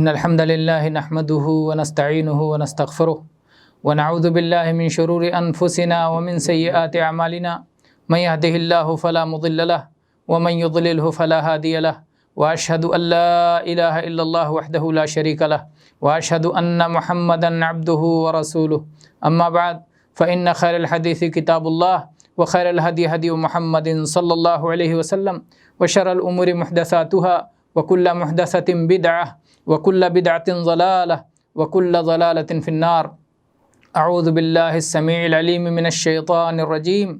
إن الحمد لله نحمده ونستعينه ونستغفره ونعوذ بالله من شرور أنفسنا ومن سيئات أعمالنا من يهده الله فلا مضل له ومن يضلله فلا هادي له وأشهد أن لا إله إلا الله وحده لا شريك له وأشهد أن محمدا عبده ورسوله أما بعد فإن خير الحديث كتاب الله وخير الهدي هدي محمد صلى الله عليه وسلم وشر الأمور محدثاتها وكل محدثة بدعة وكل بدعة ضلالة وكل ضلالة في النار. أعوذ بالله السميع العليم من الشيطان الرجيم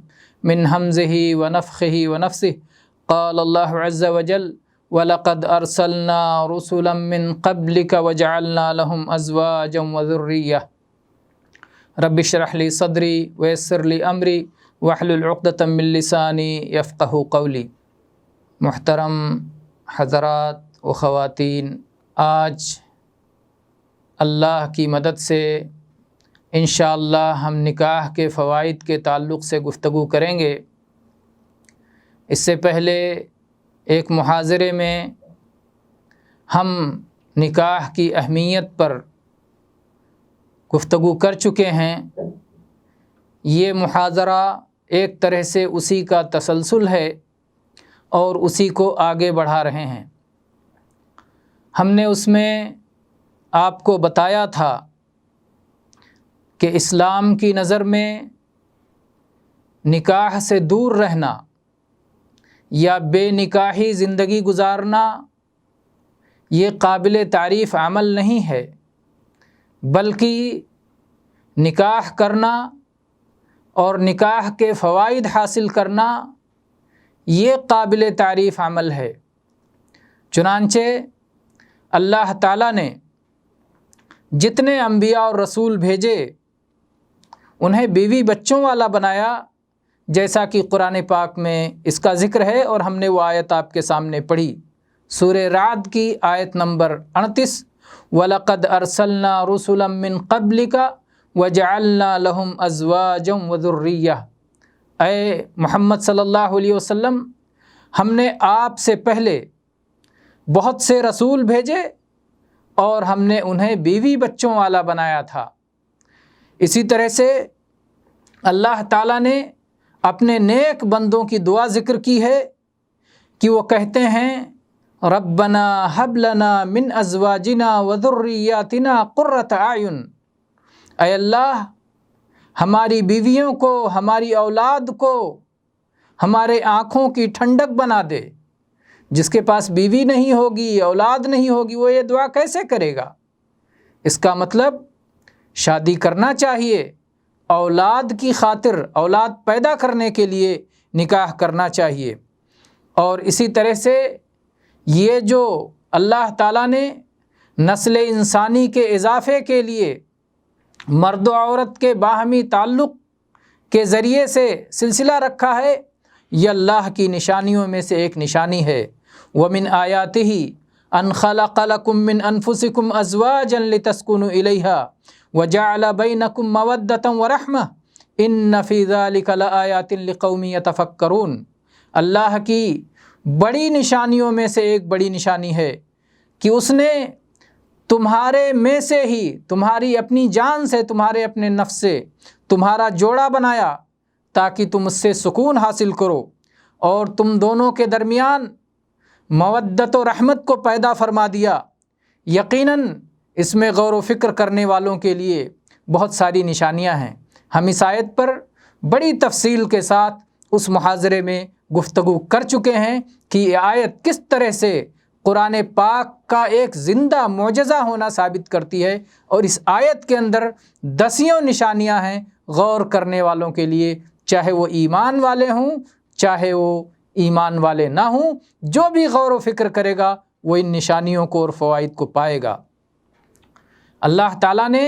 من همزه ونفخه ونفسه. قال الله عز وجل وَلَقَدْ أَرْسَلْنَا رُسُلًا مِّن قَبْلِكَ وَجَعَلْنَا لَهُمْ أَزْوَاجًا وَذُرِّيَّةً رب اشرح لي صدري ويسر لي أمري واحلل عقدة من لساني يفقهوا قولي. محترم حضرات و خواتین، آج اللہ کی مدد سے انشاءاللہ ہم نکاح کے فوائد کے تعلق سے گفتگو کریں گے۔ اس سے پہلے ایک محاضرے میں ہم نکاح کی اہمیت پر گفتگو کر چکے ہیں۔ یہ محاضرہ ایک طرح سے اسی کا تسلسل ہے اور اسی کو آگے بڑھا رہے ہیں۔ ہم نے اس میں آپ کو بتایا تھا کہ اسلام کی نظر میں نکاح سے دور رہنا یا بے نکاحی زندگی گزارنا یہ قابل تعریف عمل نہیں ہے، بلکہ نکاح کرنا اور نکاح کے فوائد حاصل کرنا یہ قابل تعریف عمل ہے۔ چنانچہ اللہ تعالیٰ نے جتنے انبیاء اور رسول بھیجے انہیں بیوی بچوں والا بنایا، جیسا کہ قرآن پاک میں اس کا ذکر ہے، اور ہم نے وہ آیت آپ کے سامنے پڑھی، سورہ رعد کی آیت نمبر 38 وَلَقَدْ أَرْسَلْنَا رُسُلًا مِّن قَبْلِكَ وَجَعَلْنَا لَهُمْ أَزْوَاجًا وَذُرِّيَّةً۔ اے محمد صلی اللہ علیہ وسلم، ہم نے آپ سے پہلے بہت سے رسول بھیجے اور ہم نے انہیں بیوی بچوں والا بنایا تھا۔ اسی طرح سے اللہ تعالیٰ نے اپنے نیک بندوں کی دعا ذکر کی ہے کہ وہ کہتے ہیں ربنا ہب لنا من ازواجنا وذریاتنا قرۃ اعین، اے اللہ ہماری بیویوں کو، ہماری اولاد کو ہمارے آنکھوں کی ٹھنڈک بنا دے۔ جس کے پاس بیوی نہیں ہوگی، اولاد نہیں ہوگی، وہ یہ دعا کیسے کرے گا؟ اس کا مطلب شادی کرنا چاہیے، اولاد کی خاطر، اولاد پیدا کرنے کے لیے نکاح کرنا چاہیے۔ اور اسی طرح سے یہ جو اللہ تعالیٰ نے نسل انسانی کے اضافے کے لیے مرد و عورت کے باہمی تعلق کے ذریعے سے سلسلہ رکھا ہے، یہ اللہ کی نشانیوں میں سے ایک نشانی ہے۔ وَمِنْ آيَاتِهِ أَنْ خَلَقَ لَكُم مِّنْ أَنفُسِكُمْ أَزْوَاجًا لِتَسْكُنُوا إِلَيْهَا وَجَعَلَ بَيْنَكُم مَّوَدَّةً وَرَحْمَةً إِنَّ فِي ذَلِكَ لَآيَاتٍ لِقَوْمٍ يَتَفَكَّرُونَ۔ اللہ کی بڑی نشانیوں میں سے ایک بڑی نشانی ہے کہ اس نے تمہارے میں سے ہی، تمہاری اپنی جان سے، تمہارے اپنے نفس سے تمہارا جوڑا بنایا تاکہ تم اس سے سکون حاصل کرو، اور تم دونوں کے درمیان مودت و رحمت کو پیدا فرما دیا۔ یقیناً اس میں غور و فکر کرنے والوں کے لیے بہت ساری نشانیاں ہیں۔ ہم اس آیت پر بڑی تفصیل کے ساتھ اس محاضرے میں گفتگو کر چکے ہیں کہ یہ آیت کس طرح سے قرآن پاک کا ایک زندہ معجزہ ہونا ثابت کرتی ہے، اور اس آیت کے اندر دسیوں نشانیاں ہیں غور کرنے والوں کے لیے، چاہے وہ ایمان والے ہوں چاہے وہ ایمان والے نہ ہوں، جو بھی غور و فکر کرے گا وہ ان نشانیوں کو اور فوائد کو پائے گا۔ اللہ تعالیٰ نے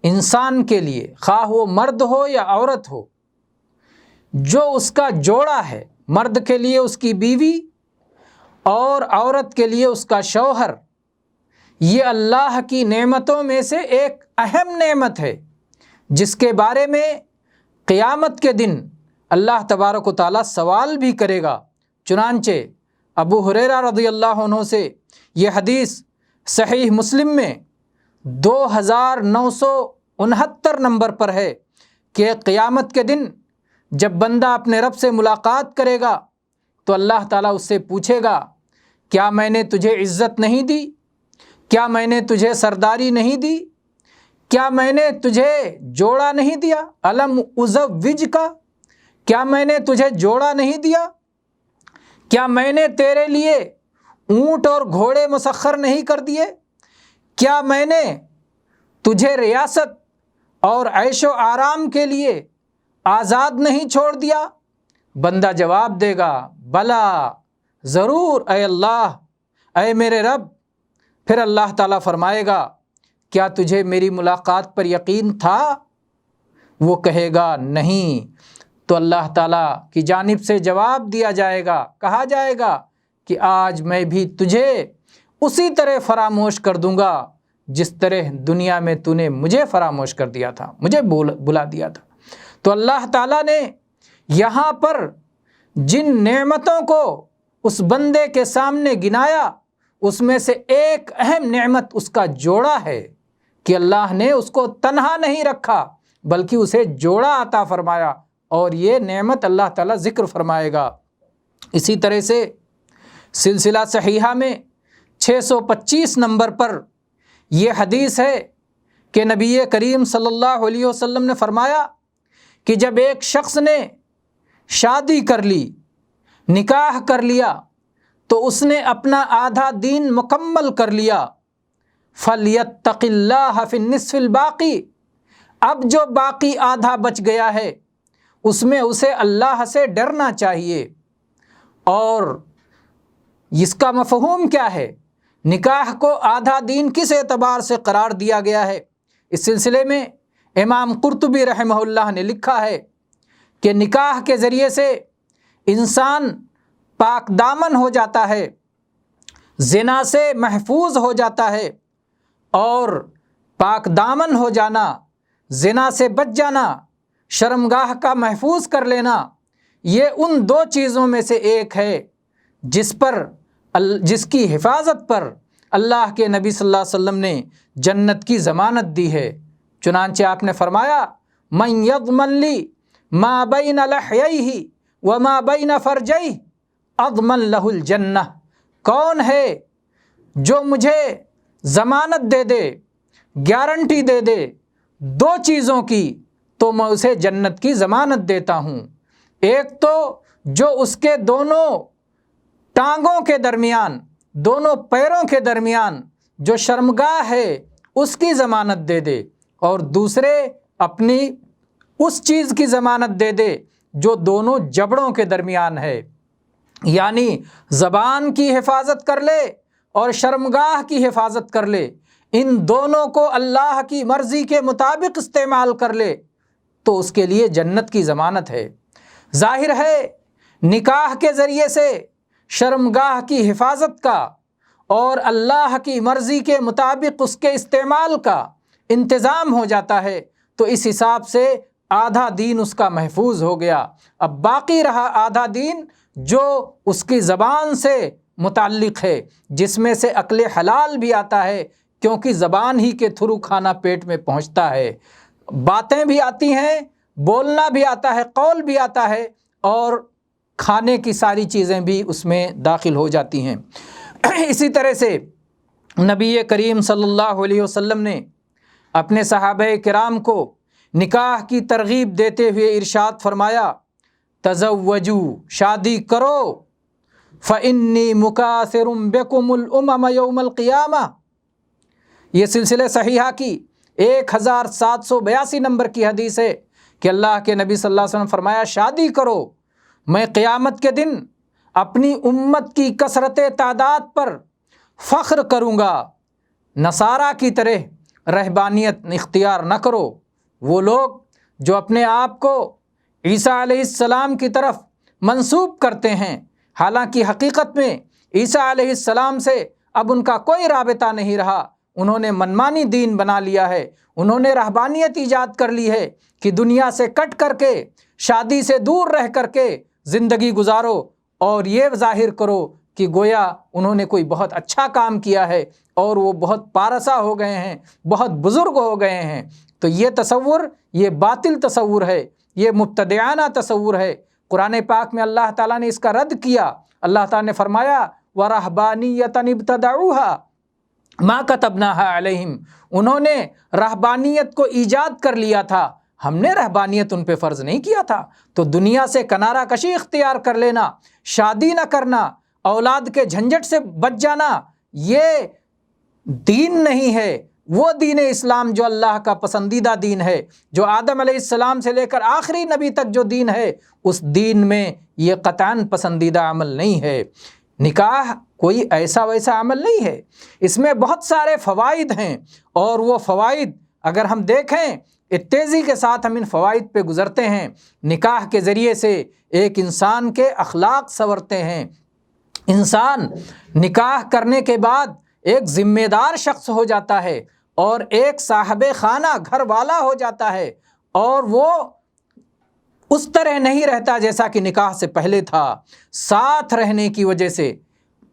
انسان کے لیے، خواہ وہ مرد ہو یا عورت ہو، جو اس کا جوڑا ہے، مرد کے لیے اس کی بیوی اور عورت کے لیے اس کا شوہر، یہ اللہ کی نعمتوں میں سے ایک اہم نعمت ہے، جس کے بارے میں قیامت کے دن اللہ تبارک و تعالیٰ سوال بھی کرے گا۔ چنانچہ ابو ہریرہ رضی اللہ عنہ سے یہ حدیث صحیح مسلم میں 2969 نمبر پر ہے کہ قیامت کے دن جب بندہ اپنے رب سے ملاقات کرے گا تو اللہ تعالیٰ اس سے پوچھے گا، کیا میں نے تجھے عزت نہیں دی؟ کیا میں نے تجھے سرداری نہیں دی؟ کیا میں نے تجھے جوڑا نہیں دیا؟ الم ازوج کا، کیا میں نے تجھے جوڑا نہیں دیا؟ کیا میں نے تیرے لیے اونٹ اور گھوڑے مسخر نہیں کر دیے؟ کیا میں نے تجھے ریاست اور عیش و آرام کے لیے آزاد نہیں چھوڑ دیا؟ بندہ جواب دے گا، بلا، ضرور اے اللہ، اے میرے رب۔ پھر اللہ تعالیٰ فرمائے گا، کیا تجھے میری ملاقات پر یقین تھا؟ وہ کہے گا نہیں۔ تو اللہ تعالیٰ کی جانب سے جواب دیا جائے گا، کہا جائے گا کہ آج میں بھی تجھے اسی طرح فراموش کر دوں گا جس طرح دنیا میں تو نے مجھے فراموش کر دیا تھا، مجھے بلا دیا تھا۔ تو اللہ تعالیٰ نے یہاں پر جن نعمتوں کو اس بندے کے سامنے گنایا، اس میں سے ایک اہم نعمت اس کا جوڑا ہے کہ اللہ نے اس کو تنہا نہیں رکھا بلکہ اسے جوڑا عطا فرمایا، اور یہ نعمت اللہ تعالیٰ ذکر فرمائے گا۔ اسی طرح سے سلسلہ صحیحہ میں 625 نمبر پر یہ حدیث ہے کہ نبی کریم صلی اللہ علیہ وسلم نے فرمایا کہ جب ایک شخص نے شادی کر لی، نکاح کر لیا، تو اس نے اپنا آدھا دین مکمل کر لیا۔ فَلْيَتَّقِ اللَّهَ فِي النِّصْفِ الْبَاقِي، اب جو باقی آدھا بچ گیا ہے اس میں اسے اللہ سے ڈرنا چاہیے۔ اور اس کا مفہوم کیا ہے؟ نکاح کو آدھا دین کس اعتبار سے قرار دیا گیا ہے؟ اس سلسلے میں امام قرطبی رحمہ اللہ نے لکھا ہے کہ نکاح کے ذریعے سے انسان پاک دامن ہو جاتا ہے، زنا سے محفوظ ہو جاتا ہے، اور پاک دامن ہو جانا، زنا سے بچ جانا، شرمگاہ کا محفوظ کر لینا، یہ ان دو چیزوں میں سے ایک ہے جس کی حفاظت پر اللہ کے نبی صلی اللہ علیہ وسلم نے جنت کی ضمانت دی ہے۔ چنانچہ آپ نے فرمایا، من یضمن لی ما بین لحییہ وما بین فرجیہ اضمن لہ الجنہ، کون ہے جو مجھے ضمانت دے دے، گارنٹی دے دے دو چیزوں کی، تو میں اسے جنت کی ضمانت دیتا ہوں۔ ایک تو جو اس کے دونوں ٹانگوں کے درمیان، دونوں پیروں کے درمیان جو شرمگاہ ہے اس کی ضمانت دے دے، اور دوسرے اپنی اس چیز کی ضمانت دے دے جو دونوں جبڑوں کے درمیان ہے، یعنی زبان کی حفاظت کر لے اور شرمگاہ کی حفاظت کر لے، ان دونوں کو اللہ کی مرضی کے مطابق استعمال کر لے تو اس کے لیے جنت کی ضمانت ہے۔ ظاہر ہے نکاح کے ذریعے سے شرمگاہ کی حفاظت کا اور اللہ کی مرضی کے مطابق اس کے استعمال کا انتظام ہو جاتا ہے، تو اس حساب سے آدھا دین اس کا محفوظ ہو گیا۔ اب باقی رہا آدھا دین جو اس کی زبان سے متعلق ہے، جس میں سے عقل حلال بھی آتا ہے، کیونکہ زبان ہی کے تھرو کھانا پیٹ میں پہنچتا ہے، باتیں بھی آتی ہیں، بولنا بھی آتا ہے، قول بھی آتا ہے، اور کھانے کی ساری چیزیں بھی اس میں داخل ہو جاتی ہیں۔ اسی طرح سے نبی کریم صلی اللہ علیہ وسلم نے اپنے صحابہ کرام کو نکاح کی ترغیب دیتے ہوئے ارشاد فرمایا، تزوجوا، شادی کرو، فإنی مکاثر بکم الامم یوم القیامہ۔ یہ سلسلہ صحیحہ کی 1782 نمبر کی حدیث ہے کہ اللہ کے نبی صلی اللہ علیہ وسلم فرمایا، شادی کرو، میں قیامت کے دن اپنی امت کی کثرت تعداد پر فخر کروں گا۔ نصارہ کی طرح رہبانیت اختیار نہ کرو، وہ لوگ جو اپنے آپ کو عیسیٰ علیہ السلام کی طرف منسوب کرتے ہیں، حالانکہ حقیقت میں عیسیٰ علیہ السلام سے اب ان کا کوئی رابطہ نہیں رہا، انہوں نے منمانی دین بنا لیا ہے، انہوں نے رہبانیت ایجاد کر لی ہے کہ دنیا سے کٹ کر کے، شادی سے دور رہ کر کے زندگی گزارو اور یہ ظاہر کرو کہ گویا انہوں نے کوئی بہت اچھا کام کیا ہے اور وہ بہت پارسا ہو گئے ہیں، بہت بزرگ ہو گئے ہیں۔ تو یہ تصور، یہ باطل تصور ہے، یہ مبتدعانہ تصور ہے۔ قرآن پاک میں اللہ تعالیٰ نے اس کا رد کیا۔ اللہ تعالیٰ نے فرمایا وَرَهْبَانِيَّةً ابْتَدَعُوهَا مَا كَتَبْنَاهَا عَلَيْهِمْ، انہوں نے رہبانیت کو ایجاد کر لیا تھا، ہم نے رہبانیت ان پہ فرض نہیں کیا تھا۔ تو دنیا سے کنارہ کشی اختیار کر لینا، شادی نہ کرنا، اولاد کے جھنجٹ سے بچ جانا، یہ دین نہیں ہے۔ وہ دین اسلام جو اللہ کا پسندیدہ دین ہے، جو آدم علیہ السلام سے لے کر آخری نبی تک جو دین ہے، اس دین میں یہ قطعاً پسندیدہ عمل نہیں ہے۔ نکاح کوئی ایسا ویسا عمل نہیں ہے، اس میں بہت سارے فوائد ہیں، اور وہ فوائد اگر ہم دیکھیں تیزی کے ساتھ ہم ان فوائد پہ گزرتے ہیں۔ نکاح کے ذریعے سے ایک انسان کے اخلاق سنورتے ہیں، انسان نکاح کرنے کے بعد ایک ذمہ دار شخص ہو جاتا ہے اور ایک صاحب خانہ گھر والا ہو جاتا ہے، اور وہ اس طرح نہیں رہتا جیسا کہ نکاح سے پہلے تھا۔ ساتھ رہنے کی وجہ سے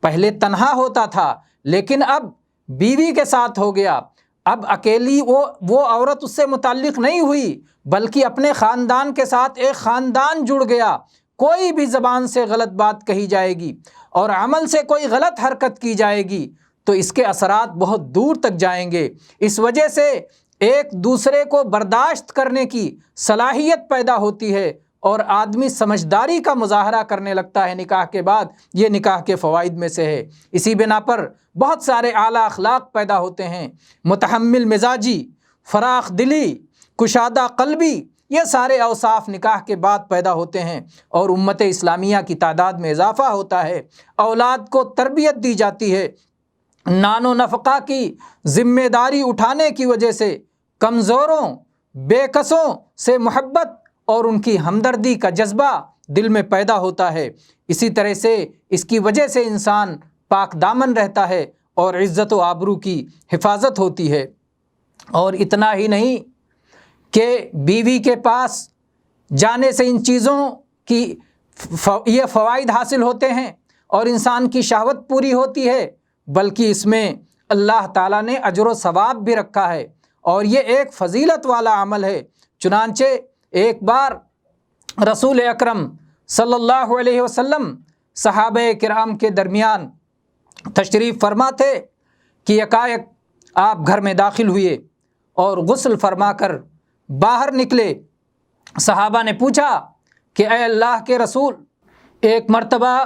پہلے تنہا ہوتا تھا، لیکن اب بیوی کے ساتھ ہو گیا، اب اکیلی وہ عورت اس سے متعلق نہیں ہوئی، بلکہ اپنے خاندان کے ساتھ ایک خاندان جڑ گیا۔ کوئی بھی زبان سے غلط بات کہی جائے گی اور عمل سے کوئی غلط حرکت کی جائے گی تو اس کے اثرات بہت دور تک جائیں گے۔ اس وجہ سے ایک دوسرے کو برداشت کرنے کی صلاحیت پیدا ہوتی ہے اور آدمی سمجھداری کا مظاہرہ کرنے لگتا ہے نکاح کے بعد۔ یہ نکاح کے فوائد میں سے ہے۔ اسی بنا پر بہت سارے اعلیٰ اخلاق پیدا ہوتے ہیں، متحمل مزاجی، فراخ دلی، کشادہ قلبی، یہ سارے اوصاف نکاح کے بعد پیدا ہوتے ہیں، اور امت اسلامیہ کی تعداد میں اضافہ ہوتا ہے، اولاد کو تربیت دی جاتی ہے۔ نان و نفقہ کی ذمہ داری اٹھانے کی وجہ سے کمزوروں، بے کسوں سے محبت اور ان کی ہمدردی کا جذبہ دل میں پیدا ہوتا ہے۔ اسی طرح سے اس کی وجہ سے انسان پاک دامن رہتا ہے اور عزت و آبرو کی حفاظت ہوتی ہے۔ اور اتنا ہی نہیں کہ بیوی کے پاس جانے سے ان چیزوں کی یہ فوائد حاصل ہوتے ہیں اور انسان کی شہوت پوری ہوتی ہے، بلکہ اس میں اللہ تعالیٰ نے اجر و ثواب بھی رکھا ہے، اور یہ ایک فضیلت والا عمل ہے۔ چنانچہ ایک بار رسول اکرم صلی اللہ علیہ وسلم صحابہ کرام کے درمیان تشریف فرما تھے کہ یکایک آپ گھر میں داخل ہوئے اور غسل فرما کر باہر نکلے۔ صحابہ نے پوچھا کہ اے اللہ کے رسول، ایک مرتبہ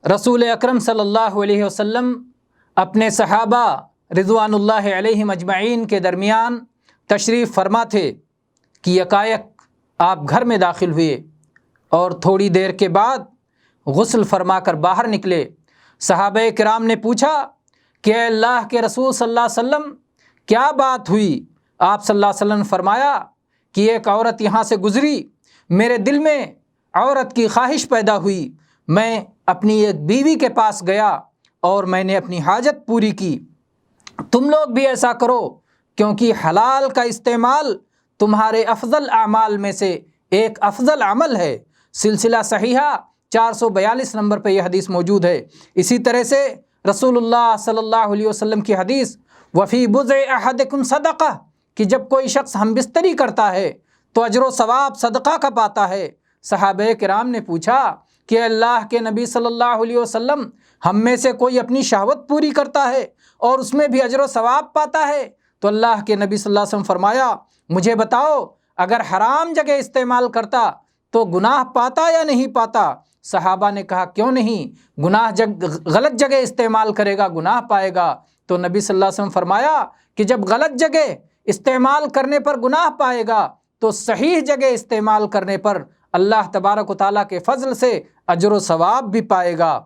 رسول اکرم صلی اللہ علیہ وسلم اپنے صحابہ رضوان اللہ علیہم اجمعین کے درمیان تشریف فرما تھے کہ یکایک آپ گھر میں داخل ہوئے اور تھوڑی دیر کے بعد غسل فرما کر باہر نکلے۔ صحابہ کرام نے پوچھا کہ اے اللہ کے رسول صلی اللہ علیہ وسلم کیا بات ہوئی؟ آپ صلی اللہ علیہ وسلم نے فرمایا کہ ایک عورت یہاں سے گزری، میرے دل میں عورت کی خواہش پیدا ہوئی، میں اپنی ایک بیوی کے پاس گیا اور میں نے اپنی حاجت پوری کی۔ تم لوگ بھی ایسا کرو، کیونکہ حلال کا استعمال تمہارے افضل اعمال میں سے ایک افضل عمل ہے۔ سلسلہ صحیحہ 442 نمبر پہ یہ حدیث موجود ہے۔ اسی طرح سے رسول اللہ صلی اللہ علیہ وسلم کی حدیث وفی بضع احدکم صدقہ، کہ جب کوئی شخص ہم بستری کرتا ہے تو اجر و ثواب صدقہ کا پاتا ہے۔ صحابہ کرام نے پوچھا کہ اللہ کے نبی صلی اللہ علیہ وسلم، ہم میں سے کوئی اپنی شہوت پوری کرتا ہے اور اس میں بھی اجر و ثواب پاتا ہے؟ تو اللہ کے نبی صلی اللہ علیہ وسلم فرمایا مجھے بتاؤ، اگر حرام جگہ استعمال کرتا تو گناہ پاتا یا نہیں پاتا؟ صحابہ نے کہا کیوں نہیں، غلط جگہ استعمال کرے گا گناہ پائے گا۔ تو نبی صلی اللہ علیہ وسلم فرمایا کہ جب غلط جگہ استعمال کرنے پر گناہ پائے گا تو صحیح جگہ استعمال کرنے پر اللہ تبارک و تعالیٰ کے فضل سے اجر و ثواب بھی پائے گا۔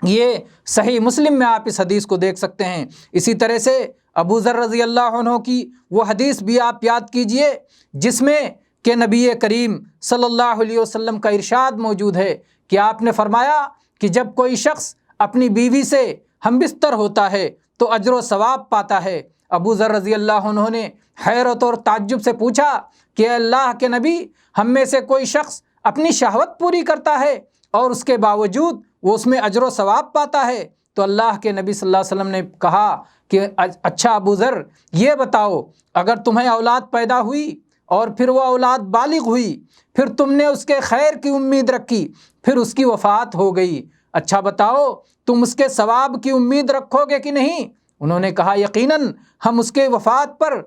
یہ صحیح مسلم میں آپ اس حدیث کو دیکھ سکتے ہیں۔ اسی طرح سے ابو ذر رضی اللہ عنہ کی وہ حدیث بھی آپ یاد کیجئے جس میں کہ نبی کریم صلی اللہ علیہ وسلم کا ارشاد موجود ہے کہ آپ نے فرمایا کہ جب کوئی شخص اپنی بیوی سے ہم بستر ہوتا ہے تو اجر و ثواب پاتا ہے۔ ابو ذر رضی اللہ عنہ نے حیرت اور تعجب سے پوچھا کہ اے اللہ کے نبی، ہم میں سے کوئی شخص اپنی شہوت پوری کرتا ہے اور اس کے باوجود وہ اس میں اجر و ثواب پاتا ہے، تو اللہ کے نبی صلی اللہ علیہ وسلم نے کہا کہ اچھا ابو ذر یہ بتاؤ، اگر تمہیں اولاد پیدا ہوئی اور پھر وہ اولاد بالغ ہوئی، پھر تم نے اس کے خیر کی امید رکھی، پھر اس کی وفات ہو گئی، اچھا بتاؤ تم اس کے ثواب کی امید رکھو گے کہ نہیں؟ انہوں نے کہا یقیناً ہم اس کے وفات پر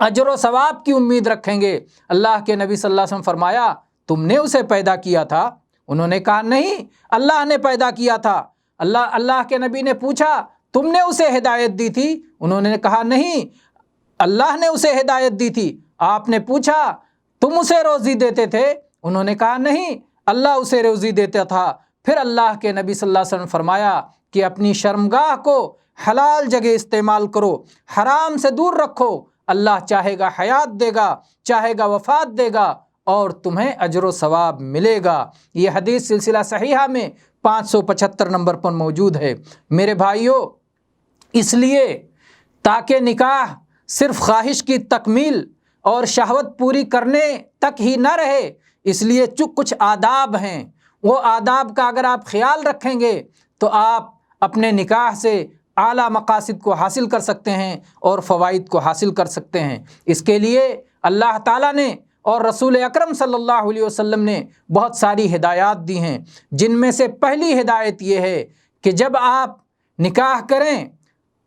اجر و ثواب کی امید رکھیں گے۔ اللہ کے نبی صلی اللہ علیہ وسلم فرمایا تم نے اسے پیدا کیا تھا؟ انہوں نے کہا نہیں، اللہ نے پیدا کیا تھا۔ اللہ کے نبی نے پوچھا تم نے اسے ہدایت دی تھی؟ انہوں نے کہا نہیں، اللہ نے اسے ہدایت دی تھی۔ آپ نے پوچھا تم اسے روزی دیتے تھے؟ انہوں نے کہا نہیں، اللہ اسے روزی دیتا تھا۔ پھر اللہ کے نبی صلی اللہ علیہ وسلم نے فرمایا کہ اپنی شرمگاہ کو حلال جگہ استعمال کرو، حرام سے دور رکھو، اللہ چاہے گا حیات دے گا، چاہے گا وفات دے گا، اور تمہیں اجر و ثواب ملے گا۔ یہ حدیث سلسلہ صحیحہ میں 575 نمبر پر موجود ہے۔ میرے بھائیوں، اس لیے تاکہ نکاح صرف خواہش کی تکمیل اور شہوت پوری کرنے تک ہی نہ رہے، اس لیے کچھ آداب ہیں، وہ آداب کا اگر آپ خیال رکھیں گے تو آپ اپنے نکاح سے اعلیٰ مقاصد کو حاصل کر سکتے ہیں اور فوائد کو حاصل کر سکتے ہیں۔ اس کے لیے اللہ تعالیٰ نے اور رسول اکرم صلی اللہ علیہ وسلم نے بہت ساری ہدایات دی ہیں، جن میں سے پہلی ہدایت یہ ہے کہ جب آپ نکاح کریں،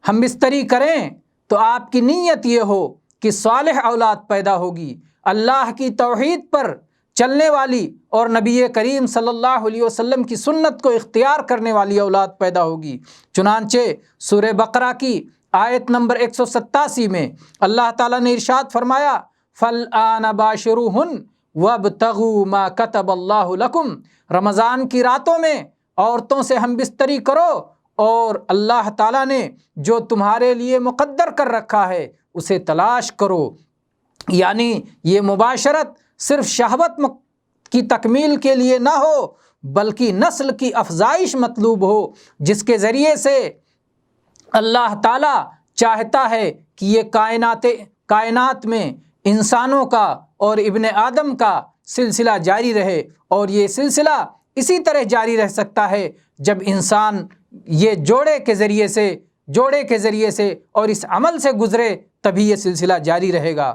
ہم بستری کریں، تو آپ کی نیت یہ ہو کہ صالح اولاد پیدا ہوگی، اللہ کی توحید پر چلنے والی اور نبی کریم صلی اللہ علیہ وسلم کی سنت کو اختیار کرنے والی اولاد پیدا ہوگی۔ چنانچہ سورہ بقرہ کی آیت نمبر 187 میں اللہ تعالیٰ نے ارشاد فرمایا فَالْآنَ بَاشِرُوهُنَّ وَابْتَغُوا مَا كَتَبَ اللَّهُ لَكُمْ، رمضان کی راتوں میں عورتوں سے ہم بستری کرو اور اللہ تعالیٰ نے جو تمہارے لیے مقدر کر رکھا ہے اسے تلاش کرو۔ یعنی یہ مباشرت صرف شہوت کی تکمیل کے لیے نہ ہو، بلکہ نسل کی افزائش مطلوب ہو، جس کے ذریعے سے اللہ تعالیٰ چاہتا ہے کہ یہ کائنات میں انسانوں کا اور ابن آدم کا سلسلہ جاری رہے، اور یہ سلسلہ اسی طرح جاری رہ سکتا ہے جب انسان یہ جوڑے کے ذریعے سے اور اس عمل سے گزرے، تبھی یہ سلسلہ جاری رہے گا۔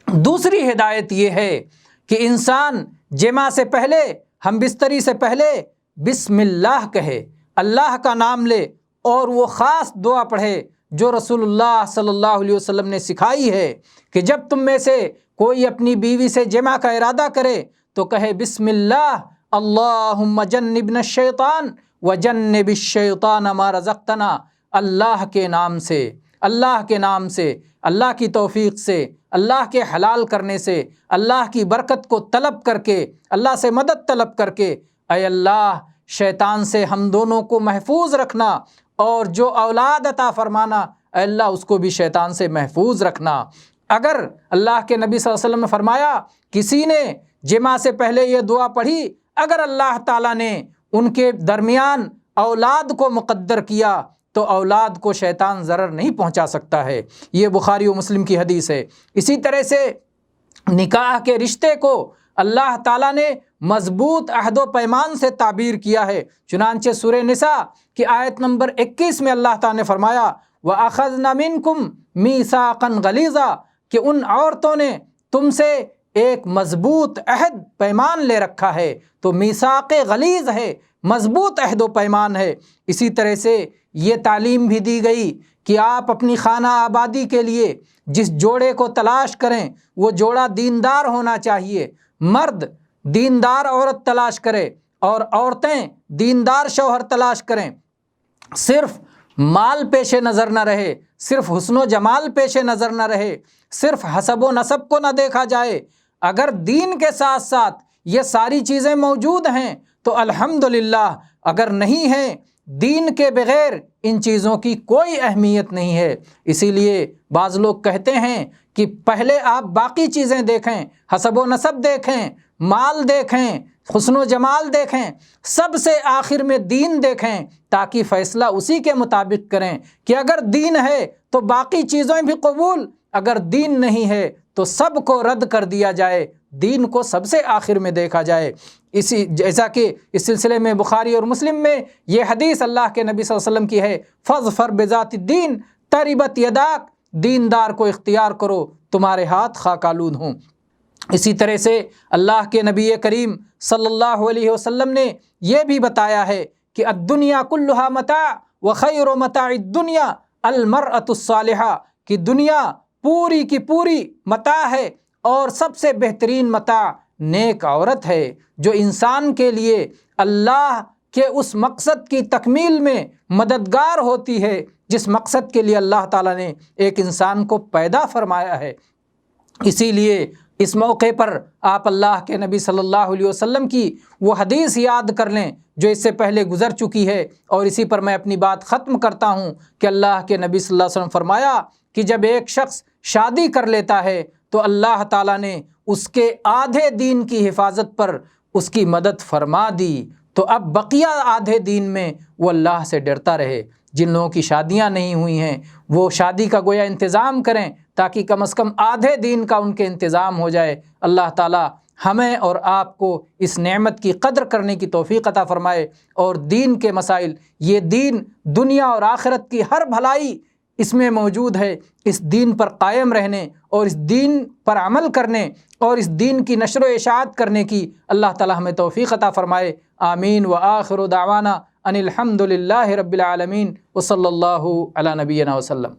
دوسری ہدایت یہ ہے کہ انسان جماع سے پہلے، ہم بستری سے پہلے بسم اللہ کہے، اللہ کا نام لے، اور وہ خاص دعا پڑھے جو رسول اللہ صلی اللہ علیہ وسلم نے سکھائی ہے کہ جب تم میں سے کوئی اپنی بیوی سے جماع کا ارادہ کرے تو کہے بسم اللہ اللہم جنبنا الشیطان وجنب الشیطان ما رزقتنا، اللہ کے نام سے، اللہ کی توفیق سے، اللہ کے حلال کرنے سے، اللہ کی برکت کو طلب کر کے، اللہ سے مدد طلب کر کے، اے اللہ شیطان سے ہم دونوں کو محفوظ رکھنا، اور جو اولاد عطا فرمانا اے اللہ اس کو بھی شیطان سے محفوظ رکھنا۔ اگر اللہ کے نبی صلی اللہ علیہ وسلم نے فرمایا کسی نے جماع سے پہلے یہ دعا پڑھی، اگر اللہ تعالیٰ نے ان کے درمیان اولاد کو مقدر کیا تو اولاد کو شیطان ضرر نہیں پہنچا سکتا ہے۔ یہ بخاری و مسلم کی حدیث ہے۔ اسی طرح سے نکاح کے رشتے کو اللہ تعالیٰ نے مضبوط عہد و پیمان سے تعبیر کیا ہے۔ چنانچہ سورہ نساء کی آیت نمبر 21 میں اللہ تعالیٰ نے فرمایا وَأَخَذْنَا مِنْكُمْ مِيثَاقًا غَلِيظًا، کہ ان عورتوں نے تم سے ایک مضبوط عہد پیمان لے رکھا ہے۔ تو میثاق غلیظ ہے، مضبوط عہد و پیمان ہے۔ اسی طرح سے یہ تعلیم بھی دی گئی کہ آپ اپنی خانہ آبادی کے لیے جس جوڑے کو تلاش کریں وہ جوڑا دیندار ہونا چاہیے۔ مرد دیندار عورت تلاش کرے اور عورتیں دیندار شوہر تلاش کریں۔ صرف مال پیش نظر نہ رہے، صرف حسن و جمال پیش نظر نہ رہے، صرف حسب و نسب کو نہ دیکھا جائے۔ اگر دین کے ساتھ ساتھ یہ ساری چیزیں موجود ہیں تو الحمدللہ، اگر نہیں ہیں دین کے بغیر ان چیزوں کی کوئی اہمیت نہیں ہے۔ اسی لیے بعض لوگ کہتے ہیں کہ پہلے آپ باقی چیزیں دیکھیں، حسب و نسب دیکھیں، مال دیکھیں، حسن و جمال دیکھیں، سب سے آخر میں دین دیکھیں، تاکہ فیصلہ اسی کے مطابق کریں کہ اگر دین ہے تو باقی چیزیں بھی قبول، اگر دین نہیں ہے تو سب کو رد کر دیا جائے، دین کو سب سے آخر میں دیکھا جائے۔ اسی جیسا کہ اس سلسلے میں بخاری اور مسلم میں یہ حدیث اللہ کے نبی صلی اللہ علیہ وسلم کی ہے، فظفر بذات الدین تربت یداک، دیندار کو اختیار کرو تمہارے ہاتھ خاک آلود ہوں۔ اسی طرح سے اللہ کے نبی کریم صلی اللہ علیہ وسلم نے یہ بھی بتایا ہے کہ الدنیا کلھا متاع وخیر متاع الدنیا المرأۃ الصالحہ، کہ دنیا پوری کی پوری متاع ہے اور سب سے بہترین متاع نیک عورت ہے، جو انسان کے لیے اللہ کے اس مقصد کی تکمیل میں مددگار ہوتی ہے جس مقصد کے لیے اللہ تعالیٰ نے ایک انسان کو پیدا فرمایا ہے۔ اسی لیے اس موقع پر آپ اللہ کے نبی صلی اللہ علیہ وسلم کی وہ حدیث یاد کر لیں جو اس سے پہلے گزر چکی ہے، اور اسی پر میں اپنی بات ختم کرتا ہوں کہ اللہ کے نبی صلی اللہ علیہ وسلم فرمایا کہ جب ایک شخص شادی کر لیتا ہے تو اللہ تعالیٰ نے اس کے آدھے دین کی حفاظت پر اس کی مدد فرما دی، تو اب بقیہ آدھے دین میں وہ اللہ سے ڈرتا رہے۔ جن لوگوں کی شادیاں نہیں ہوئی ہیں وہ شادی کا گویا انتظام کریں تاکہ کم از کم آدھے دین کا ان کے انتظام ہو جائے۔ اللہ تعالیٰ ہمیں اور آپ کو اس نعمت کی قدر کرنے کی توفیق عطا فرمائے، اور دین کے مسائل، یہ دین دنیا اور آخرت کی ہر بھلائی اس میں موجود ہے، اس دین پر قائم رہنے اور اس دین پر عمل کرنے اور اس دین کی نشر و اشاعت کرنے کی اللہ تعالیٰ ہمیں توفیق عطا فرمائے۔ آمین۔ وآخر دعوانا ان الحمد للہ رب العالمین، وصلی اللہ علی نبینا وسلم۔